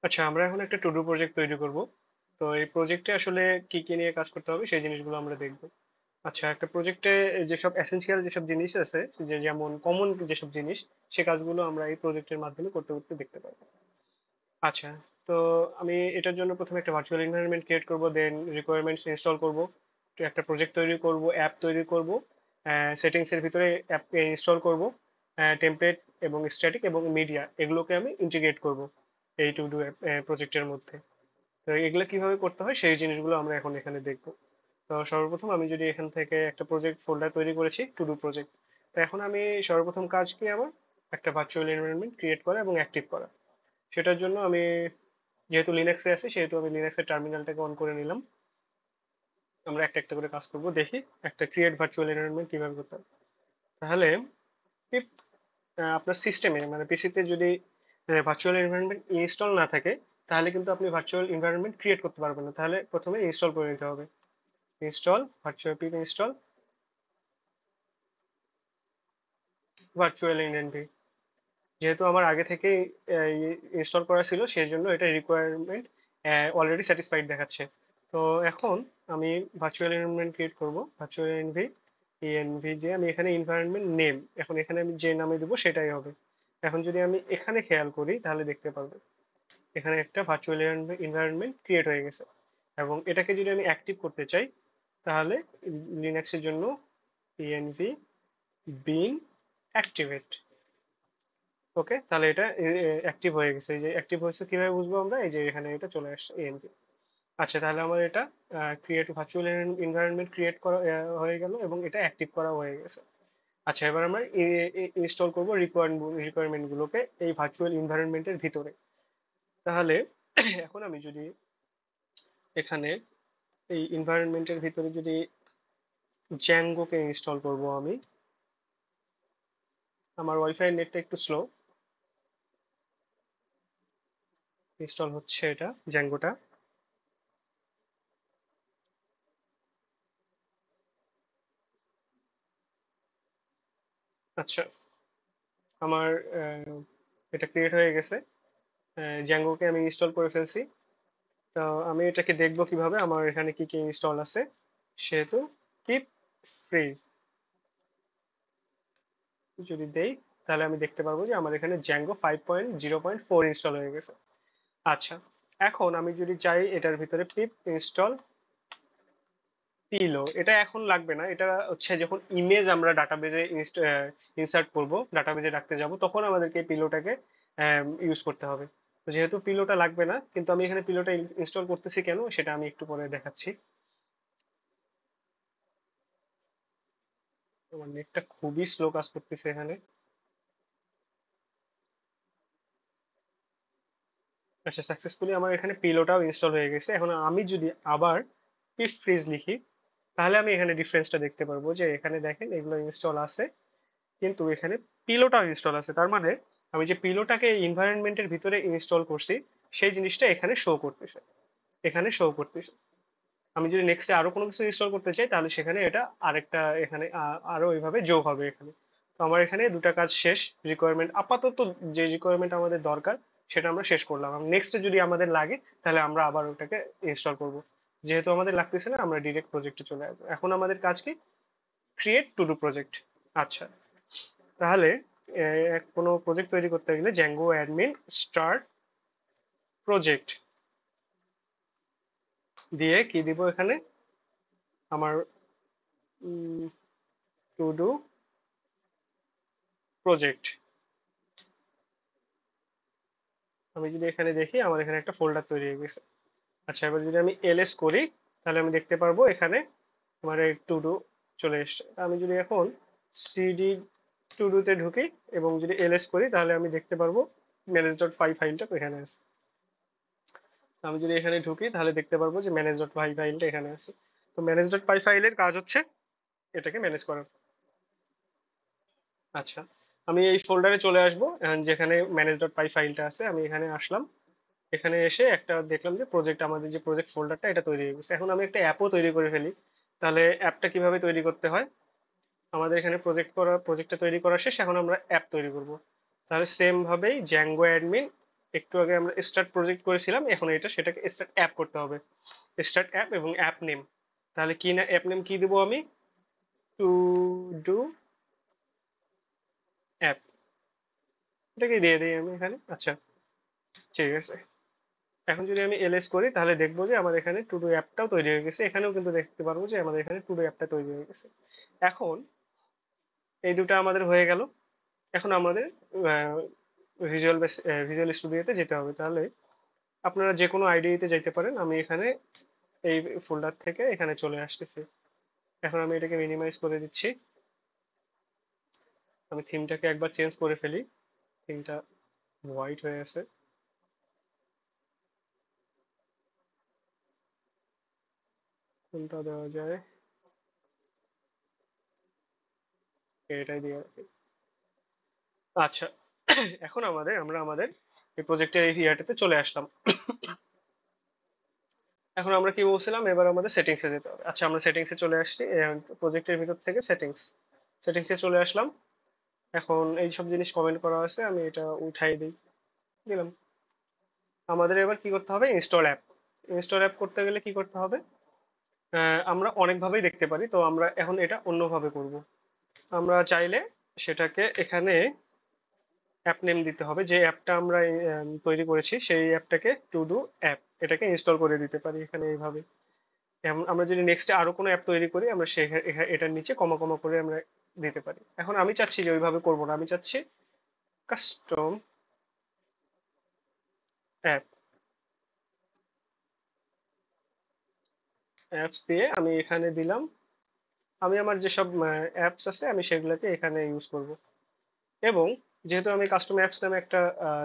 আচ্ছা, আমরা এখন একটা টু ডু প্রজেক্ট তৈরি করব। তো এই প্রজেক্টে আসলে কি কি নিয়ে কাজ করতে হবে সেই জিনিসগুলো আমরা দেখব। আচ্ছা, একটা প্রজেক্টে যেসব এসেনশিয়াল যেসব জিনিস আছে, যেমন কমন যেসব জিনিস, সে কাজগুলো আমরা এই প্রজেক্টের মাধ্যমে করতে করতে দেখতে পাবো। আচ্ছা, তো আমি এটার জন্য প্রথমে একটা ভার্চুয়াল এনভায়রনমেন্ট ক্রিয়েট করব, দেন রিকোয়ারমেন্টস ইনস্টল করব, তো একটা প্রজেক্ট তৈরি করব, অ্যাপ তৈরি করব, সেটিংস এর ভিতরে অ্যাপকে ইনস্টল করব, টেমপ্লেট এবং স্ট্যাটিক এবং মিডিয়া এগুলোকে আমি ইন্টিগ্রেট করব এই টু ডু প্রজেক্টের মধ্যে। তো এগুলো কিভাবে করতে হয় সেই জিনিসগুলো আমরা এখন এখানে দেখব। তো সর্বপ্রথম আমি যদি এখান থেকে একটা প্রজেক্ট ফোল্ডার তৈরি করেছি টু ডু প্রজেক্ট, তো এখন আমি সর্বপ্রথম কাজ কি আমার একটা ভার্চুয়াল এনভায়রনমেন্ট ক্রিয়েট করা এবং অ্যাক্টিভ করা। সেটার জন্য আমি যেহেতু লিনাক্সে আছি সেহেতু আমি লিনাক্সের টার্মিনালটাকে অন করে নিলাম। আমরা একটা একটা করে কাজ করব, দেখি একটা ক্রিয়েট ভার্চুয়াল এনভায়রনমেন্ট কিভাবে করতে হয়। তাহলে if, আপনার সিস্টেমে মানে পিসিতে যদি ভার্চুয়াল এনভায়রনমেন্ট ইনস্টল না থাকে, তাহলে কিন্তু আপনি ভার্চুয়াল এনভায়রনমেন্ট ক্রিয়েট করতে পারবেন না। তাহলে প্রথমে ইনস্টল করে নিতে হবে। Install virtual pip install virtual env. যেহেতু আমার আগে থেকেই ইনস্টল করা ছিল সেই জন্য এটা রিকোয়ারমেন্ট অলরেডি স্যাটিসফাইড দেখাচ্ছে। তো এখন আমি ভার্চুয়াল এনভায়রনমেন্ট ক্রিয়েট করব। ভার্চুয়াল এনভি ইএনভি, যে আমি এখানে এনভায়রনমেন্ট নেম, এখন এখানে আমি যে নামে দেবো সেটাই হবে। এখন যদি আমি এখানে খেয়াল করি তাহলে দেখতে পারবো এখানে একটা ভার্চুয়াল এনভায়রনমেন্ট ক্রিয়েট হয়ে গেছে। এবং এটাকে যদি আমি অ্যাক্টিভ করতে চাই তাহলে লিনাক্সের জন্য env bin activate। ওকে, তাহলে এটা অ্যাক্টিভ হয়ে গেছে। এই যে অ্যাক্টিভ হয়েছে কিভাবে বুঝবো আমরা, এই যে এখানে এটা চলে আসছে env। আচ্ছা, তাহলে আমার এটা ক্রিয়েট ভার্চুয়াল এনভায়রনমেন্ট ক্রিয়েট করা হয়ে গেল এবং এটা অ্যাক্টিভ করা হয়ে গেছে। আচ্ছা, এবার আমরা ইনস্টল করব রিকোয়ারমেন্ট গুলোকে এই ভার্চুয়াল এনভায়রনমেন্টের ভিতরে। তাহলে এখন আমি যদি এখানে এই এনভায়রনমেন্টের ভিতরে যদি জ্যাঙ্গোকে ইনস্টল করব আমি, আমার ওয়াইফাই নেটটা একটু স্লো, ইনস্টল হচ্ছে এটা জ্যাঙ্গোটা। আচ্ছা, আমার এটা ক্রিয়েট হয়ে গেছে। জ্যাঙ্গোকে আমি ইনস্টল করে ফেলছি। তো আমি এটাকে দেখবো কিভাবে আমার এখানে কি কি ইনস্টল আছে। সেহেতু কিপ ফ্রিজ যদি দেই তাহলে আমি দেখতে পারবো যে আমার এখানে জ্যাঙ্গো 5.0.4 ইনস্টল হয়ে গেছে। আচ্ছা, এখন আমি যদি চাই এটার ভিতরে পিপ ইনস্টল পিলো, এটা এখন লাগবে না। এটা হচ্ছে যখন ইমেজ আমরা ডাটাবেজে ইনসার্ট করব, ডাটাবেজে রাখতে যাব, তখন আমাদেরকে পিলোটাকে ইউজ করতে হবে। তো যেহেতু পিলোটা লাগবে না, কিন্তু আমি এখানে পিলোটা ইনস্টল করতেছি কেন সেটা আমি একটু পরে দেখাচ্ছি। আমার নেটটা খুবই স্লো কাজ করতেছে এখানে। আচ্ছা, সাকসেসফুলি আমার এখানে পিলোটাও ইনস্টল হয়ে গেছে। এখন আমি যদি আবার পিপ ফ্রিজ লিখি তাহলে আমি এখানে ডিফারেন্সটা দেখতে পারবো যে এখানে দেখেন এগুলো ইনস্টল আছে, কিন্তু এখানে পিলোটাও ইনস্টল আছে। তার মানে আমি যে পিলোটাকে এনভায়রনমেন্টের ভিতরে ইনস্টল করছি সেই জিনিসটা এখানে শো করতেছে, এখানে শো করতেছে। আমি যদি নেক্সটে আরো কোনো কিছু ইনস্টল করতে চাই তাহলে সেখানে এটা আরেকটা এখানে আরো এইভাবে যোগ হবে এখানে। তো আমার এখানে দুটা কাজ শেষ। রিকোয়ারমেন্ট আপাতত যে রিকোয়ারমেন্ট আমাদের দরকার সেটা আমরা শেষ করলাম। নেক্সটে যদি আমাদের লাগে তাহলে আমরা আবার ওটাকে ইনস্টল করব। যেহেতু আমাদের লাগতেছে না, আমরা ডিরেক্ট প্রজেক্টে চলে আসবো। এখন আমাদের কাজ কি? Create to do project. আচ্ছা, তাহলে কোনো প্রজেক্ট তৈরি করতে গেলে জ্যাঙ্গো অ্যাডমিন স্টার্ট প্রজেক্ট দিয়ে কি দিব এখানে আমার টু ডু প্রজেক্ট। আমি যদি এখানে দেখি আমার এখানে একটা ফোল্ডার তৈরি হয়ে গেছে। আচ্ছা, এবার যদি আমি এলএস করি তাহলে আমি দেখতে পারবো এখানে আমার এই টু ডু চলে এসছে। আমি যদি এখন সিডি টু ডুতে ঢুকি এবং যদি এলএস করি তাহলে আমি দেখতে পারবো ম্যানেজ ডট ফাইল ফাইলটা এখানে আছে। আমি যদি এখানে ঢুকি তাহলে দেখতে পারবো যে ম্যানেজ ডট পাই ফাইলটা এখানে আছে। তো ম্যানেজ ডট পাই ফাইলের কাজ হচ্ছে এটাকে ম্যানেজ করা। আচ্ছা, আমি এই ফোল্ডারে চলে আসবো, যেখানে ম্যানেজ ডট পাই ফাইলটা আছে। আমি এখানে আসলাম, এখানে এসে একটা দেখলাম যে প্রজেক্ট, আমাদের যে প্রজেক্ট ফোল্ডারটা এটা তৈরি হয়ে গেছে। এখন আমি একটা অ্যাপও তৈরি করে ফেলি। তাহলে অ্যাপটা কিভাবে তৈরি করতে হয়, আমাদের এখানে প্রজেক্টটা তৈরি করা শেষ, এখন আমরা অ্যাপ তৈরি করব। তাহলে সেম ভাবেই জ্যাঙ্গো অ্যাডমিন একটু আগে আমরা স্টার্ট প্রজেক্ট করেছিলাম, এখন এটা সেটাকে স্টার্ট অ্যাপ করতে হবে। স্টার্ট অ্যাপ এবং অ্যাপ নেম, তাহলে কি না অ্যাপ নেম কি দেবো আমি, টু ডু অ্যাপ, এটাকে দিয়ে দিই আমি এখানে। আচ্ছা, ঠিক আছে। এখন যদি আমি এলএস করি তাহলে দেখবো যে আমার এখানে টু ডু অ্যাপটাও তৈরি হয়ে গেছে, এখানেও কিন্তু দেখতে পারবো যে আমাদের এখানে টু ডু অ্যাপটা তৈরি হয়ে গেছে। এখন এই দুটো আমাদের হয়ে গেল। এখন আমাদের ভিজুয়াল বেস ভিজুয়াল স্টুডিওতে যেতে হবে। তাহলে আপনারা যে কোনো আইডিতে যেতে পারেন, আমি এখানে এই ফোল্ডার থেকে এখানে চলে আসতেছি। এখন আমি এটাকে মিনিমাইজ করে দিচ্ছি। আমি থিমটাকে একবার চেঞ্জ করে ফেলি, থিমটা হোয়াইট হয়ে আছে। কোনটা দেওয়া যায়, এটাই দিয়ে রাখি। আচ্ছা, এখন আমরা আমাদের এই প্রজেক্টের এই ইয়ারটাতে চলে আসলাম। এখন আমরা কি বলছিলাম, এবার আমাদের সেটিংসে যেতে হবে। আচ্ছা, আমরা সেটিংসে চলে আসছি, প্রজেক্টের ভিতর থেকে সেটিংসে চলে আসলাম। এখন এই সব জিনিস কমেন্ট করা আছে, আমি এটা উঠাই দিই, দিলাম। আমাদের এবার কি করতে হবে, ইনস্টল অ্যাপ। ইনস্টল অ্যাপ করতে গেলে কি করতে হবে, আমরা অনেকভাবেই দেখতে পারি, তো আমরা এখন এটা অন্যভাবে করব। আমরা চাইলে সেটাকে এখানে অ্যাপ নেম দিতে হবে, যে অ্যাপটা আমরা তৈরি করেছি সেই অ্যাপটাকে টু ডু অ্যাপ, এটাকে ইনস্টল করে দিতে পারি এখানে এইভাবে। আমরা যদি নেক্সটে আরো কোনো অ্যাপ তৈরি করি, আমরা এটার নিচে কমা কমা করে আমরা দিতে পারি। এখন আমি চাচ্ছি যে ওইভাবে করবো না, আমি চাচ্ছি কাস্টম অ্যাপ, অ্যাপস দিয়ে আমি এখানে দিলাম। আমি আমার যেসব অ্যাপস আছে আমি সেগুলোকে এখানে ইউজ করব। এবং যেহেতু আমি কাস্টম অ্যাপস নামে একটা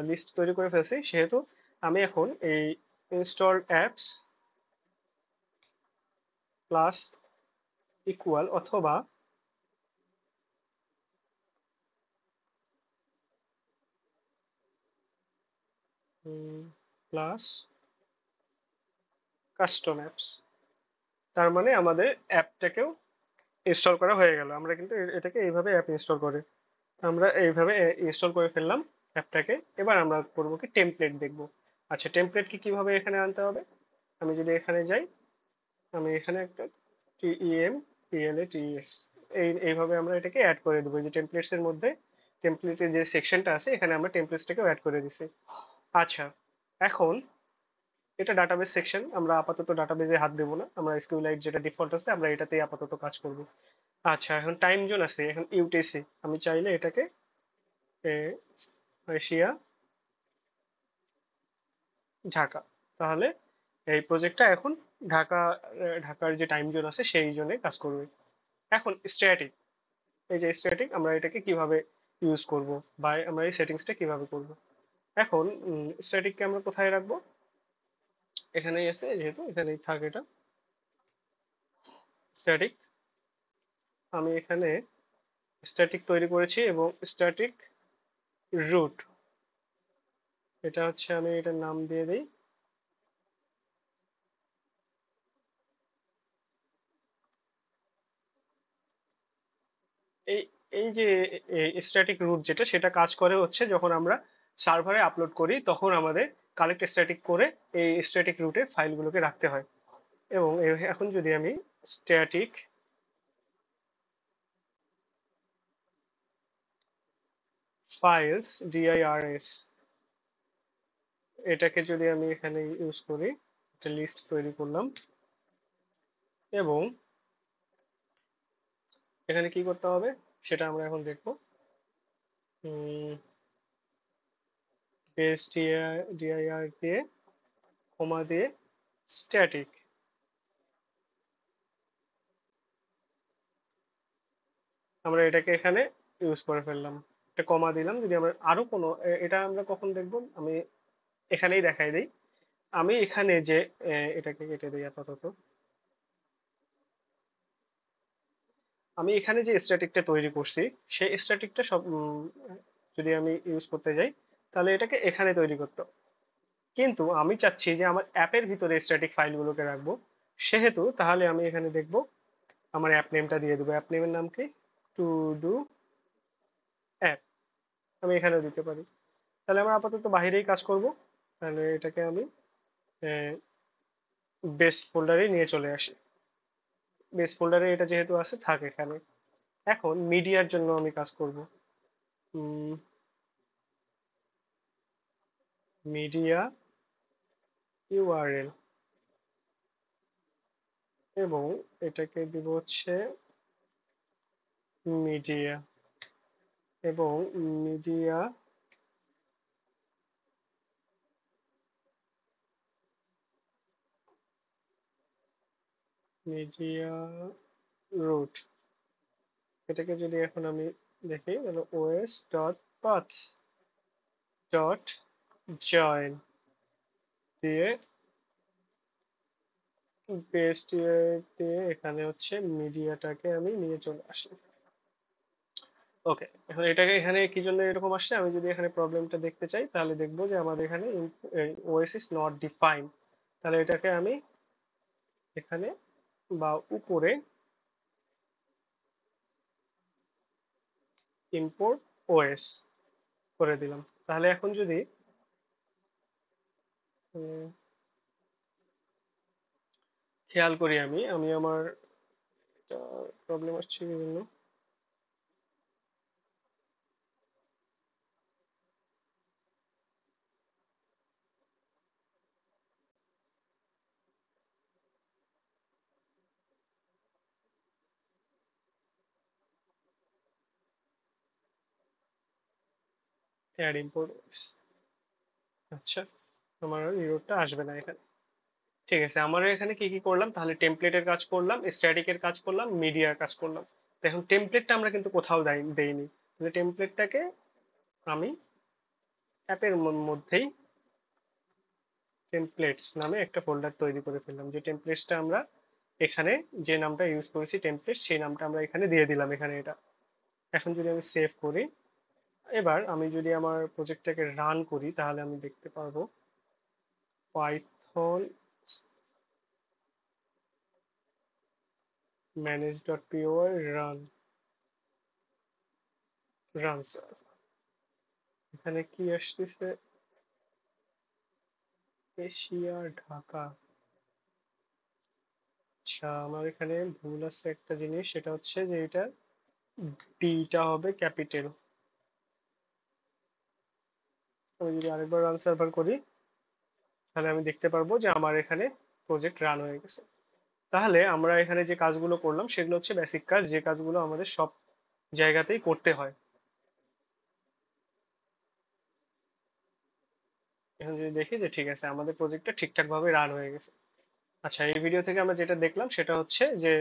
লিস্ট তৈরি করে ফেলছি, সেহেতু আমি এখন এই ইনস্টল অ্যাপস প্লাস ইকুয়াল অথবা প্লাস কাস্টম অ্যাপস, তার মানে আমাদের অ্যাপটাকেও ইনস্টল করা হয়ে গেল। আমরা কিন্তু এটাকে এইভাবে অ্যাপ ইনস্টল করে, আমরা এইভাবে ইনস্টল করে ফেললাম অ্যাপটাকে। এবার আমরা করবো কি, টেমপ্লেট দেখব। আচ্ছা, টেমপ্লেট কি কিভাবে এখানে আনতে হবে, আমি যদি এখানে যাই, আমি এখানে একটা TEMPLATES এইভাবে আমরা এটাকে অ্যাড করে দেবো। যে টেমপ্লেটস এর মধ্যে টেমপ্লেটের যে সেকশনটা আছে এখানে আমরা টেমপ্লেটসটাকেও অ্যাড করে দিছি। আচ্ছা, এখন এটা ডাটাবেস সেকশন, আমরা আপাতত ডাটাবেজে হাত দেবো না, আমরা SQLite যেটা ডিফল্ট আছে আমরা এটাতেই আপাতত কাজ করব। আচ্ছা, এখন টাইম জোন আছে, এখন ইউটিসি, আমি চাইলে এটাকে এশিয়া ঢাকা, তাহলে এই প্রজেক্টটা এখন ঢাকা, ঢাকার যে টাইম জোন আছে সেই জোনে কাজ করবে। এখন স্ট্যাটিক, এই যে স্ট্যাটিক আমরা এটাকে কিভাবে ইউজ করব, বা আমরা এই সেটিংসটা কিভাবে করব। এখন স্ট্যাটিককে আমরা কোথায় রাখবো, এখানেই আছে, যেহেতু এখানেই থাক এটা স্ট্যাটিক। আমি এখানে স্ট্যাটিক তৈরি করেছি এবং স্ট্যাটিক রুট, এটা হচ্ছে আমি এটার নাম দিয়ে দিই এই এই যে স্ট্যাটিক রুট যেটা, সেটা কাজ করে হচ্ছে যখন আমরা সার্ভারে আপলোড করি তখন আমাদের কালেক্ট স্ট্যাটিক করে এই স্ট্যাটিক রুটে ফাইলগুলোকে রাখতে হয়। এবং এখন যদি আমি স্ট্যাটিক ফাইলস DIRS, এটাকে যদি আমি এখানে ইউজ করি, একটা লিস্ট তৈরি করলাম। এবং এখানে কি করতে হবে সেটা আমরা এখন দেখবো। বেস DIR দিয়ে কমা দিয়ে স্ট্যাটিক, আমরা এটাকে এখানে ইউজ করে ফেললাম, একটা কমা দিলাম। যদি আমরা আরো কোনো এটা আমরা কখন দেখবো, আমি এখানেই দেখাই দিই। আমি এখানে যে এটাকে কেটে দিই আপাতত। আমি এখানে যে স্ট্যাটিকটা তৈরি করছি সেই স্ট্যাটিকটা সব যদি আমি ইউজ করতে যাই তাহলে এটাকে এখানে তৈরি করতে হবে। কিন্তু আমি চাচ্ছি যে আমার অ্যাপের ভিতরে স্ট্যাটিক ফাইলগুলোকে রাখবো, সেহেতু তাহলে আমি এখানে দেখবো আমার অ্যাপ নেমটা দিয়ে দেবো। অ্যাপ নেমের নাম কি, টু ডু অ্যাপ, আমি এখানেও দিতে পারি। তাহলে আমরা আপাতত বাইরেই কাজ করব। তাহলে এটাকে আমি বেস্ট ফোল্ডারে নিয়ে চলে আসি। বেস্ট ফোল্ডারে এটা যেহেতু আছে থাক এখানে। এখন মিডিয়ার জন্য আমি কাজ করব। মিডিয়া ইউআরএল, এবং এটাকে দিব হচ্ছে মিডিয়া, এবং মিডিয়া মিডিয়া রুট। এটাকে যদি এখন আমি দেখি তাহলে OS dot path dot join দিয়ে পেস্ট দিয়ে এখানে হচ্ছে মিডিয়াটাকে আমি নিয়ে চলে আসলাম। ওকে, এখন এটাকে এখানে কি জন্য এরকম আসছে আমি যদি এখানে প্রবলেমটা দেখতে চাই তাহলে দেখবো যে আমাদের এখানে ওএস ইজ নট ডিফাইন। তাহলে এটাকে আমি এখানে বা উপরে ইম্পোর্ট ওএস করে দিলাম। তাহলে এখন যদি খেয়াল করি আমি আমি আমার প্রবলেম আসছে বিভিন্ন। অ্যাড ইম্পোর্ট ওএস, আচ্ছা আমার ইউরোটা আসবে না এখানে। ঠিক আছে, আমার এখানে কি কি করলাম তাহলে টেমপ্লেটের কাজ করলাম, স্ট্যাটিকের কাজ করলাম, মিডিয়ার কাজ করলাম। তো এখন টেমপ্লেটটা আমরা কিন্তু কোথাও দেইনি। তাহলে টেমপ্লেটটাকে আমি অ্যাপের মধ্যেই টেমপ্লেটস নামে একটা ফোল্ডার তৈরি করে ফেললাম। যে টেমপ্লেটসটা আমরা এখানে যে নামটা ইউজ করেছি টেমপ্লেট, সেই নামটা আমরা এখানে দিয়ে দিলাম এখানে এটা। এখন যদি আমি সেভ করি, এবার আমি যদি আমার প্রজেক্টটাকে রান করি তাহলে আমি দেখতে পারবো পাইথন manage.py রান রান। এখানে কি আসতেছে, এশিয়া ঢাকা। আচ্ছা আমার এখানে ভুল আছে একটা জিনিস, সেটা হচ্ছে যে এটা ডিটা হবে ক্যাপিটাল। আমি যদি আরেকবার রান সার্ভার করি তাহলে আমি দেখতে পারবো যে আমার এখানে প্রজেক্ট রান হয়ে গেছে। তাহলে আমরা এখানে যে কাজগুলো করলাম সেগুলো হচ্ছে বেসিক কাজ, যে কাজগুলো আমাদের সব জায়গাতেই করতে হয়। এখন যদি দেখি যে ঠিক আছে আমাদের প্রজেক্টটা ঠিকঠাক ভাবে রান হয়ে গেছে। আচ্ছা এই ভিডিও থেকে আমরা যেটা দেখলাম সেটা হচ্ছে যে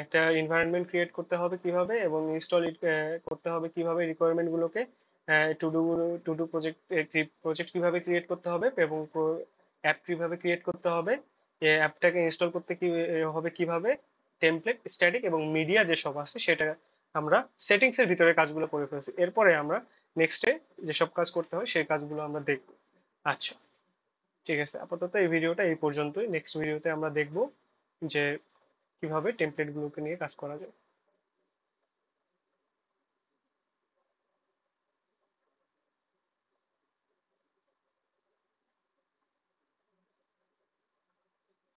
একটা এনভায়রনমেন্ট ক্রিয়েট করতে হবে কিভাবে, এবং ইনস্টল করতে হবে কিভাবে, রিকোয়ারমেন্ট গুলোকে to do to do project project কিভাবে ক্রিয়েট করতে হবে, এবং অ্যাপ কিভাবে ক্রিয়েট করতে হবে, অ্যাপটাকে ইনস্টল করতে কি হবে কিভাবে, টেমপ্লেট স্ট্যাটিক এবং মিডিয়া যেসব আছে সেটা আমরা সেটিংস এর ভিতরে কাজগুলো করে ফেলছি। এরপরে আমরা নেক্সটে যেসব কাজ করতে হয় সেই কাজগুলো আমরা দেখব। আচ্ছা ঠিক আছে, আপাতত এই ভিডিওটা এই পর্যন্তই। নেক্সট ভিডিওতে আমরা দেখব যে কিভাবে টেমপ্লেট গুলোকে নিয়ে কাজ করা যায়।